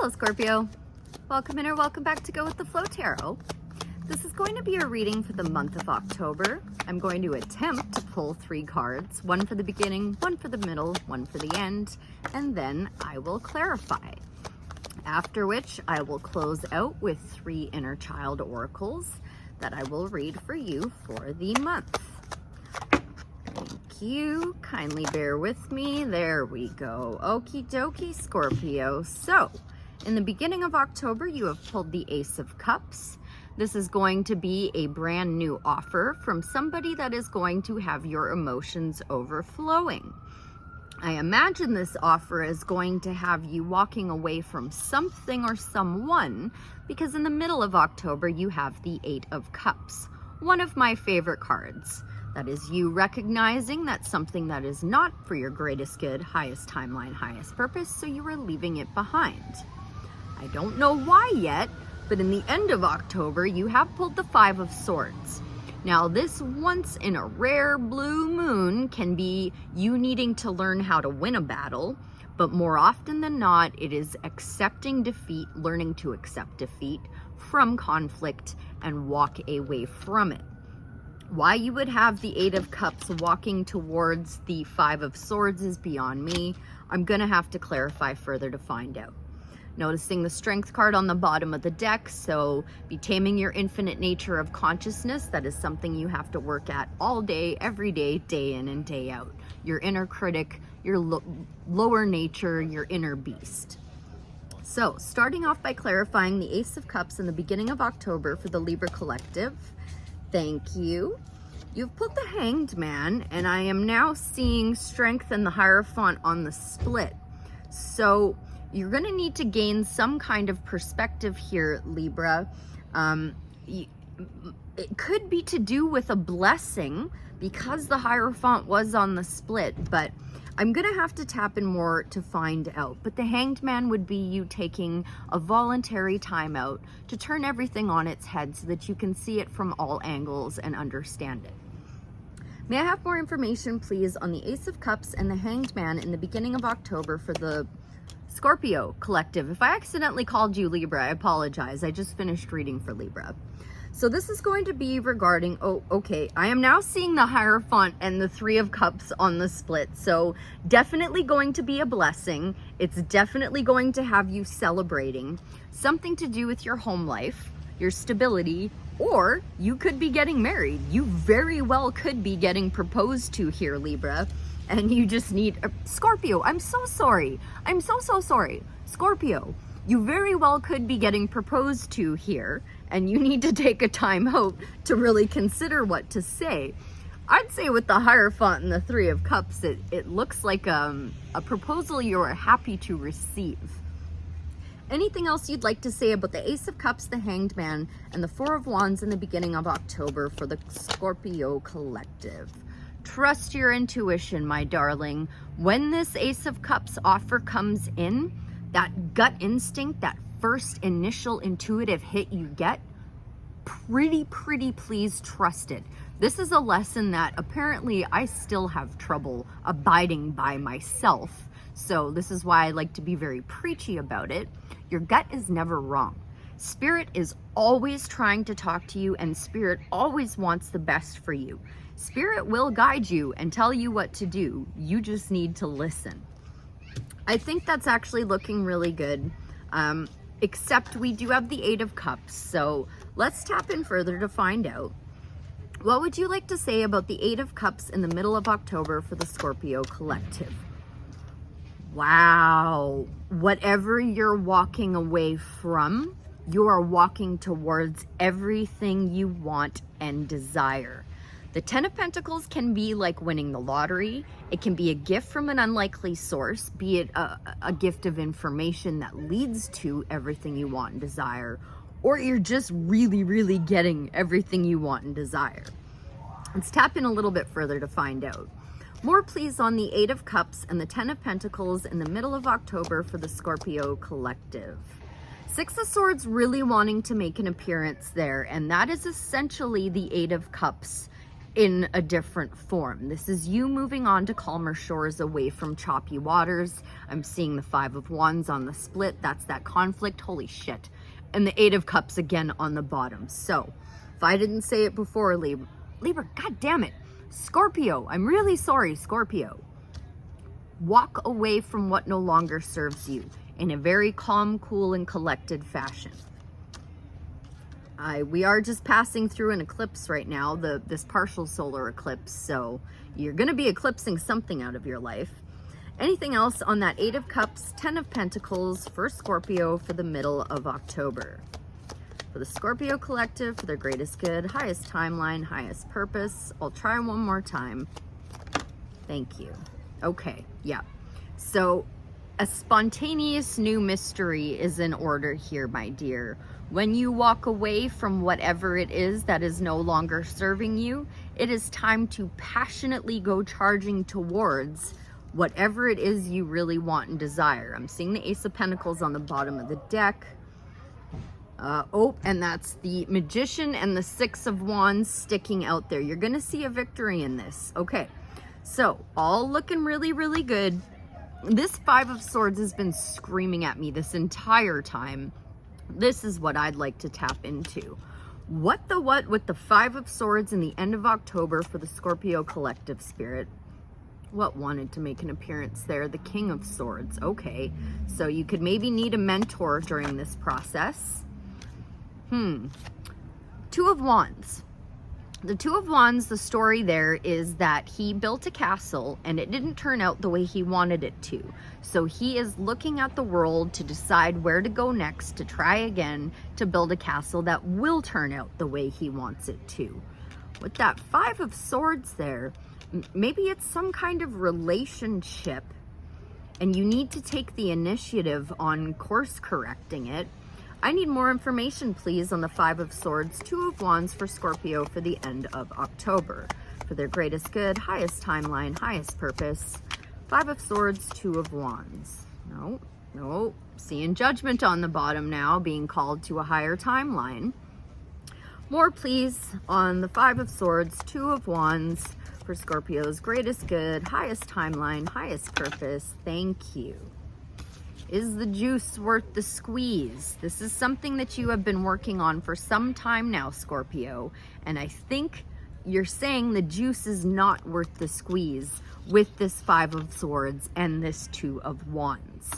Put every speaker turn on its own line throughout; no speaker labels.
Hello, Scorpio. Welcome in or welcome back to Go With The Flow Tarot. This is going to be a reading for the month of October. I'm going to attempt to pull 3 cards, one for the beginning, one for the middle, one for the end, and then I will clarify. After which I will close out with 3 inner child oracles that I will read for you for the month. Thank you. Kindly bear with me. There we go. Okie dokie, Scorpio. So, in the beginning of October, you have pulled the Ace of Cups. This is going to be a brand new offer from somebody that is going to have your emotions overflowing. I imagine this offer is going to have you walking away from something or someone, because in the middle of October, you have the 8 of Cups, one of my favorite cards. That is you recognizing that something that is not for your greatest good, highest timeline, highest purpose, so you are leaving it behind. I don't know why yet, but in the end of October, you have pulled the 5 of Swords. Now, this once in a rare blue moon can be you needing to learn how to win a battle, but more often than not, it is accepting defeat, learning to accept defeat from conflict and walk away from it. Why you would have the 8 of Cups walking towards the 5 of Swords is beyond me. I'm going to have to clarify further to find out. Noticing the Strength card on the bottom of the deck, so be taming your infinite nature of consciousness. That is something you have to work at all day, every day, day in and day out. Your inner critic, your lower nature, your inner beast. So, starting off by clarifying the Ace of Cups in the beginning of October for the Libra Collective. Thank you. You've pulled the Hanged Man, and I am now seeing Strength and the Hierophant on the split. So you're going to need to gain some kind of perspective here, Libra. It could be to do with a blessing because the Hierophant was on the split, but I'm going to have to tap in more to find out. But the Hanged Man would be you taking a voluntary time out to turn everything on its head so that you can see it from all angles and understand it. May I have more information, please, on the Ace of Cups and the Hanged Man in the beginning of October for the Scorpio Collective? If I accidentally called you Libra, I apologize. I just finished reading for Libra. So this is going to be regarding, I am now seeing the Hierophant and the 3 of Cups on the split. So definitely going to be a blessing. It's definitely going to have you celebrating something to do with your home life, your stability, or you could be getting married. You very well could be getting proposed to here, Libra. And you just need, Scorpio, I'm so sorry. I'm so sorry. Scorpio, you very well could be getting proposed to here, and you need to take a time out to really consider what to say. I'd say with the Hierophant and the 3 of Cups, it looks like a proposal you are happy to receive. Anything else you'd like to say about the Ace of Cups, the Hanged Man, and the 4 of Wands in the beginning of October for the Scorpio Collective? Trust your intuition, my darling. When this Ace of Cups offer comes in, that gut instinct, that first initial intuitive hit you get, pretty please trust it. This is a lesson that apparently I still have trouble abiding by myself. So this is why I like to be very preachy about it. Your gut is never wrong. Spirit is always trying to talk to you, and Spirit always wants the best for you. Spirit will guide you and tell you what to do. You just need to listen. I think that's actually looking really good. Except we do have the 8 of Cups. So let's tap in further to find out. What would you like to say about the 8 of Cups in the middle of October for the Scorpio Collective? Wow. Whatever you're walking away from, you are walking towards everything you want and desire. The 10 of Pentacles can be like winning the lottery. It can be a gift from an unlikely source, be it a gift of information that leads to everything you want and desire, or you're just really getting everything you want and desire. Let's tap in a little bit further to find out. More please on the 8 of Cups and the 10 of Pentacles in the middle of October for the Scorpio Collective. 6 of Swords really wanting to make an appearance there, and that is essentially the 8 of Cups in a different form. This is you moving on to calmer shores, away from choppy waters. I'm seeing the 5 of Wands on the split. That's that conflict. Holy shit. And the 8 of Cups again on the bottom. So if I didn't say it before, Libra, god damn it. Scorpio, I'm really sorry, Scorpio. Walk away from what no longer serves you in a very calm, cool, and collected fashion. We are just passing through an eclipse right now, this partial solar eclipse, so you're going to be eclipsing something out of your life. Anything else on that 8 of Cups, 10 of Pentacles for Scorpio for the middle of October? For the Scorpio collective, for their greatest good, highest timeline, highest purpose. I'll try one more time. Thank you. Okay, yeah. So a spontaneous new mystery is in order here, my dear. When you walk away from whatever it is that is no longer serving you, it is time to passionately go charging towards whatever it is you really want and desire. I'm seeing the Ace of Pentacles on the bottom of the deck. And that's the Magician and the 6 of Wands sticking out there. You're going to see a victory in this. Okay, so all looking really, really good. This 5 of Swords has been screaming at me this entire time. This is what I'd like to tap into. What with the 5 of Swords in the end of October for the Scorpio collective spirit? What wanted to make an appearance there? The King of Swords. Okay, so you could maybe need a mentor during this process. 2 of Wands. The 2 of Wands, the story there is that he built a castle and it didn't turn out the way he wanted it to. So he is looking at the world to decide where to go next, to try again, to build a castle that will turn out the way he wants it to. With that 5 of Swords there, maybe it's some kind of relationship and you need to take the initiative on course correcting it. I need more information, please, on the 5 of Swords, 2 of Wands for Scorpio for the end of October. For their greatest good, highest timeline, highest purpose. 5 of Swords, 2 of Wands. No. Seeing Judgment on the bottom now, being called to a higher timeline. More, please, on the 5 of Swords, 2 of Wands for Scorpio's greatest good, highest timeline, highest purpose. Thank you. Is the juice worth the squeeze? This is something that you have been working on for some time now, Scorpio. And I think you're saying the juice is not worth the squeeze with this 5 of Swords and this 2 of Wands.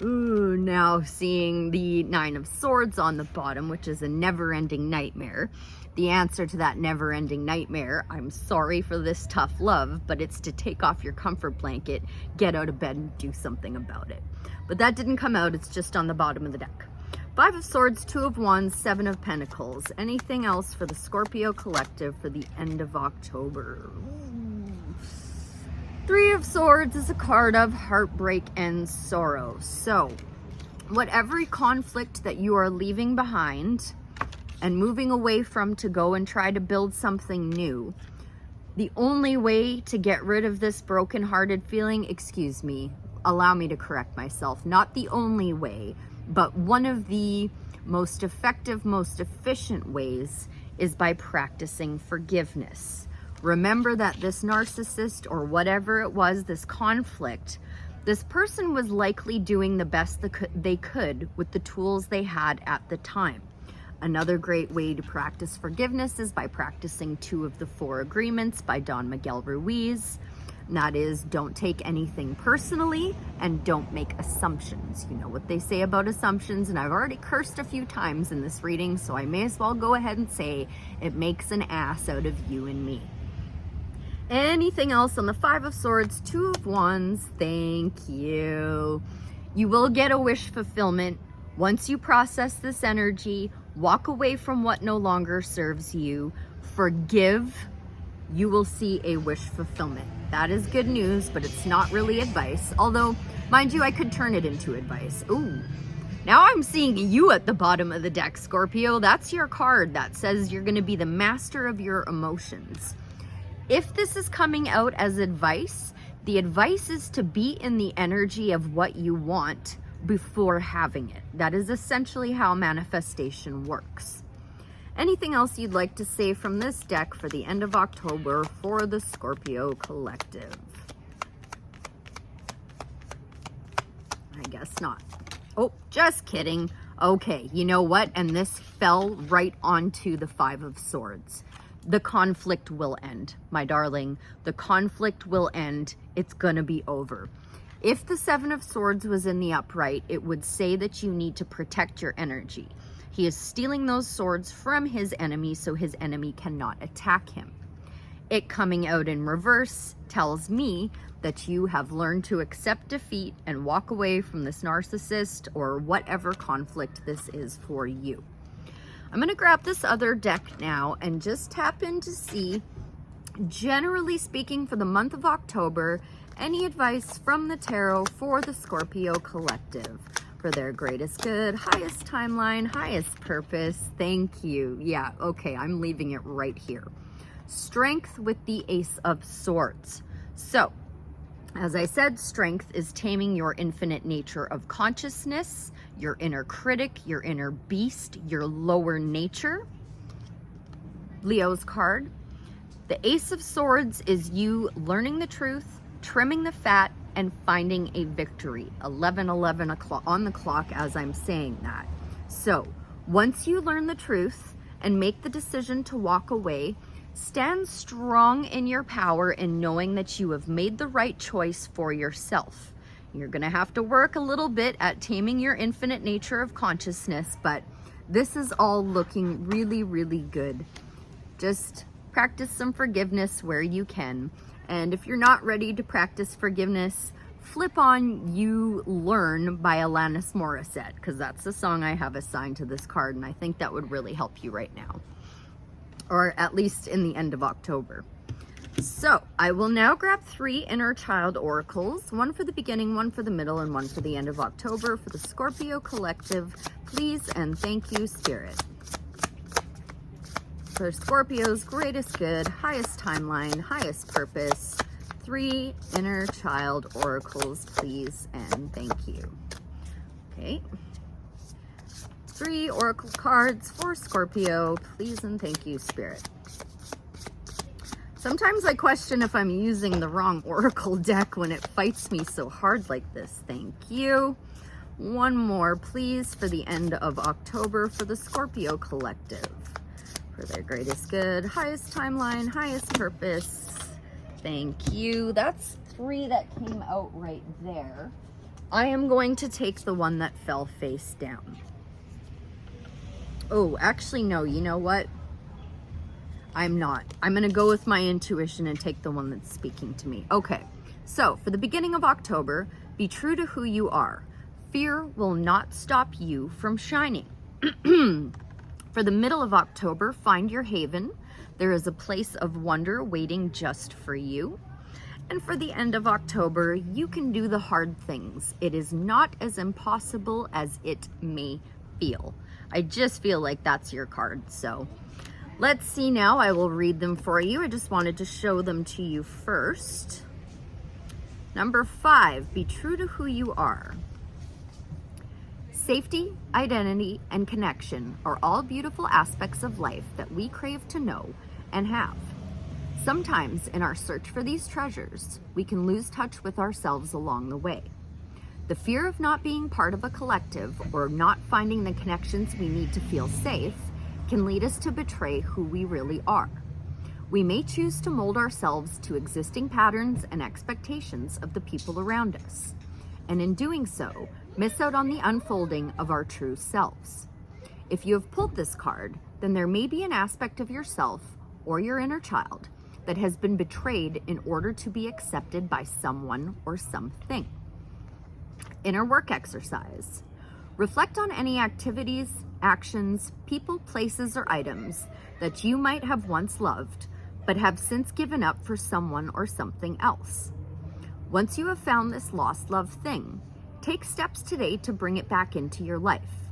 Ooh, now seeing the 9 of Swords on the bottom, which is a never-ending nightmare. The answer to that never-ending nightmare, I'm sorry for this tough love, but it's to take off your comfort blanket, get out of bed, and do something about it. But that didn't come out, it's just on the bottom of the deck. 5 of Swords, 2 of Wands, 7 of Pentacles. Anything else for the Scorpio collective for the end of October? 3 of Swords is a card of heartbreak and sorrow. So, whatever conflict that you are leaving behind and moving away from to go and try to build something new, the only way to get rid of this broken-hearted feeling, excuse me, allow me to correct myself, not the only way, but one of the most effective, most efficient ways is by practicing forgiveness. Remember that this narcissist or whatever it was, this conflict, this person was likely doing the best they could with the tools they had at the time. Another great way to practice forgiveness is by practicing 2 of the 4 agreements by Don Miguel Ruiz. And that is, don't take anything personally and don't make assumptions. You know what they say about assumptions, and I've already cursed a few times in this reading, so I may as well go ahead and say it makes an ass out of you and me. Anything else on the 5 of Swords, 2 of Wands? Thank you. You will get a wish fulfillment. Once you process this energy, walk away from what no longer serves you, forgive, you will see a wish fulfillment. That is good news, but it's not really advice. Although, mind you, I could turn it into advice. Ooh. Now I'm seeing you at the bottom of the deck, Scorpio. That's your card that says you're going to be the master of your emotions. If this is coming out as advice, the advice is to be in the energy of what you want before having it. That is essentially how manifestation works. Anything else you'd like to say from this deck for the end of October for the Scorpio collective? I guess not. Oh, just kidding. Okay, you know what? And this fell right onto the Five of Swords. The conflict will end, my darling. The conflict will end. It's gonna be over. If the Seven of Swords was in the upright, it would say that you need to protect your energy. He is stealing those swords from his enemy so his enemy cannot attack him. It coming out in reverse tells me that you have learned to accept defeat and walk away from this narcissist or whatever conflict this is for you. I'm going to grab this other deck now and just tap in to see, generally speaking, for the month of October, any advice from the tarot for the Scorpio collective for their greatest good, highest timeline, highest purpose. Thank you. Yeah, okay, I'm leaving it right here. Strength with the Ace of Swords. So, as I said, strength is taming your infinite nature of consciousness, your inner critic, your inner beast, your lower nature. Leo's card. The Ace of Swords is you learning the truth, trimming the fat, and finding a victory. 11:11 o'clock on the clock as I'm saying that. So, once you learn the truth and make the decision to walk away, stand strong in your power in knowing that you have made the right choice for yourself. You're going to have to work a little bit at taming your infinite nature of consciousness, but this is all looking really, really good. Just practice some forgiveness where you can. And if you're not ready to practice forgiveness, flip on You Learn by Alanis Morissette, because that's the song I have assigned to this card, and I think that would really help you right now. Or at least in the end of October. So I will now grab 3 inner child oracles, one for the beginning, one for the middle, and one for the end of October for the Scorpio collective. Please and thank you, Spirit. For Scorpio's greatest good, highest timeline, highest purpose, 3 inner child oracles, please and thank you. Okay. 3 oracle cards for Scorpio, please and thank you, Spirit. Sometimes I question if I'm using the wrong oracle deck when it fights me so hard like this. Thank you. One more, please, for the end of October for the Scorpio collective. For their greatest good, highest timeline, highest purpose. Thank you. That's 3 that came out right there. I am going to take the one that fell face down. Oh, actually, no, you know what? I'm not. I'm going to go with my intuition and take the one that's speaking to me. Okay, so for the beginning of October, be true to who you are. Fear will not stop you from shining. For the middle of October, find your haven. There is a place of wonder waiting just for you. And for the end of October, you can do the hard things. It is not as impossible as it may feel. I just feel like that's your card. So let's see now. I will read them for you. I just wanted to show them to you first. Number 5, be true to who you are. Safety, identity, and connection are all beautiful aspects of life that we crave to know and have. Sometimes in our search for these treasures, we can lose touch with ourselves along the way. The fear of not being part of a collective or not finding the connections we need to feel safe can lead us to betray who we really are. We may choose to mold ourselves to existing patterns and expectations of the people around us, and in doing so, miss out on the unfolding of our true selves. If you have pulled this card, then there may be an aspect of yourself or your inner child that has been betrayed in order to be accepted by someone or something. Inner work exercise. Reflect on any activities, actions, people, places, or items that you might have once loved, but have since given up for someone or something else. Once you have found this lost love thing, take steps today to bring it back into your life.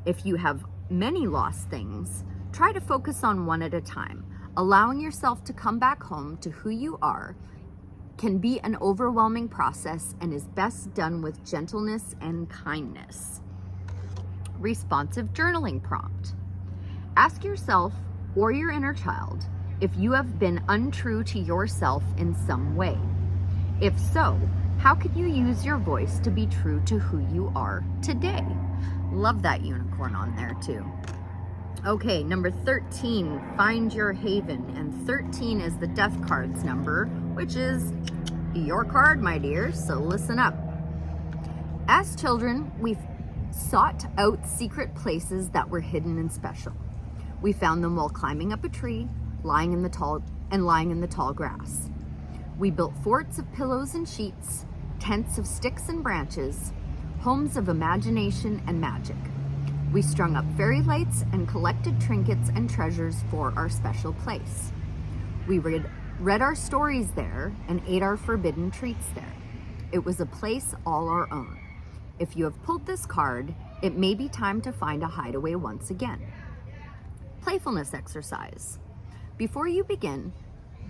If you have many lost things, try to focus on one at a time. Allowing yourself to come back home to who you are can be an overwhelming process and is best done with gentleness and kindness. Responsive journaling prompt. Ask yourself or your inner child if you have been untrue to yourself in some way. If so, how could you use your voice to be true to who you are today? Love that unicorn on there too. Okay, number 13, find your haven. And 13 is the death card's number, which is your card, my dear, so listen up. As children, we sought out secret places that were hidden and special. We found them while climbing up a tree, lying in the tall grass. We built forts of pillows and sheets, tents of sticks and branches, homes of imagination and magic. We strung up fairy lights and collected trinkets and treasures for our special place. We read our stories there and ate our forbidden treats there. It was a place all our own. If you have pulled this card, it may be time to find a hideaway once again. Playfulness exercise. Before you begin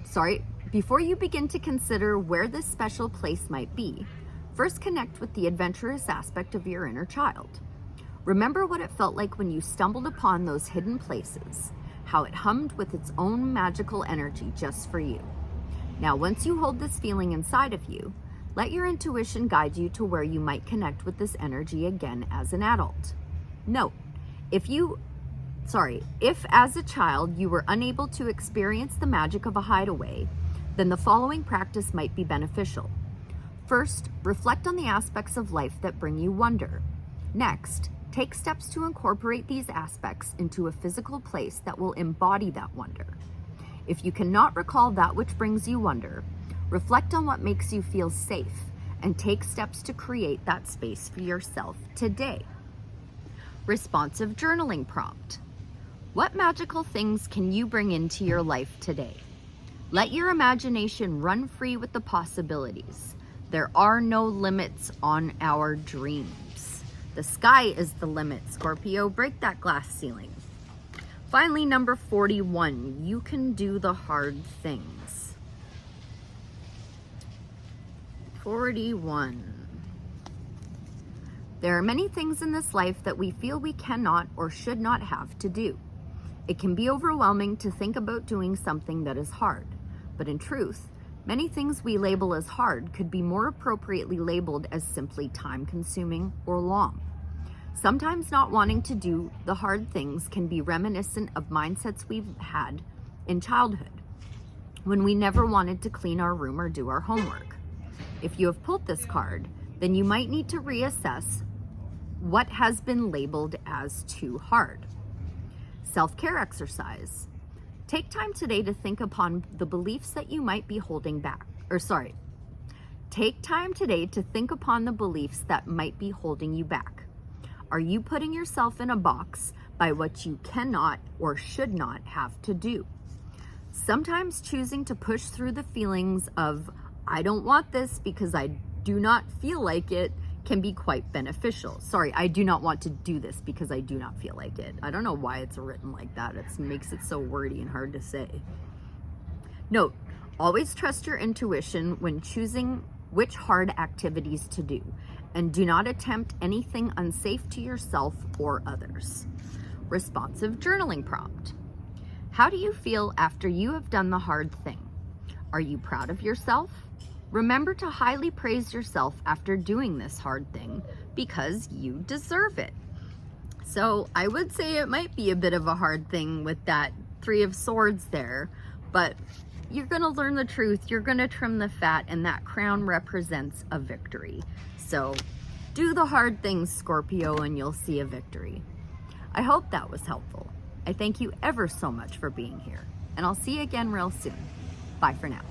to consider where this special place might be, first connect with the adventurous aspect of your inner child. Remember what it felt like when you stumbled upon those hidden places, how it hummed with its own magical energy just for you. Now, once you hold this feeling inside of you, let your intuition guide you to where you might connect with this energy again as an adult. Note, if as a child you were unable to experience the magic of a hideaway, then the following practice might be beneficial. First, reflect on the aspects of life that bring you wonder. Next, take steps to incorporate these aspects into a physical place that will embody that wonder. If you cannot recall that which brings you wonder, reflect on what makes you feel safe and take steps to create that space for yourself today. Responsive journaling prompt. What magical things can you bring into your life today? Let your imagination run free with the possibilities. There are no limits on our dreams. The sky is the limit, Scorpio. Break that glass ceiling. Finally, number 41, you can do the hard things. 41. There are many things in this life that we feel we cannot or should not have to do. It can be overwhelming to think about doing something that is hard, but in truth, many things we label as hard could be more appropriately labeled as simply time-consuming or long. Sometimes not wanting to do the hard things can be reminiscent of mindsets we've had in childhood, when we never wanted to clean our room or do our homework. If you have pulled this card, then you might need to reassess what has been labeled as too hard. Self-care exercise. Take time today to think upon the beliefs that you might be holding back. Take time today to think upon the beliefs that might be holding you back. Are you putting yourself in a box by what you cannot or should not have to do? Sometimes choosing to push through the feelings of, I don't want this because I do not feel like it, can be quite beneficial. I do not want to do this because I do not feel like it. I don't know why it's written like that. It makes it so wordy and hard to say. Note, always trust your intuition when choosing which hard activities to do, and do not attempt anything unsafe to yourself or others. Responsive journaling prompt. How do you feel after you have done the hard thing? Are you proud of yourself? Remember to highly praise yourself after doing this hard thing because you deserve it. So I would say it might be a bit of a hard thing with that 3 of Swords there, but you're going to learn the truth, you're going to trim the fat, and that crown represents a victory. So do the hard things, Scorpio, and you'll see a victory. I hope that was helpful. I thank you ever so much for being here, and I'll see you again real soon. Bye for now.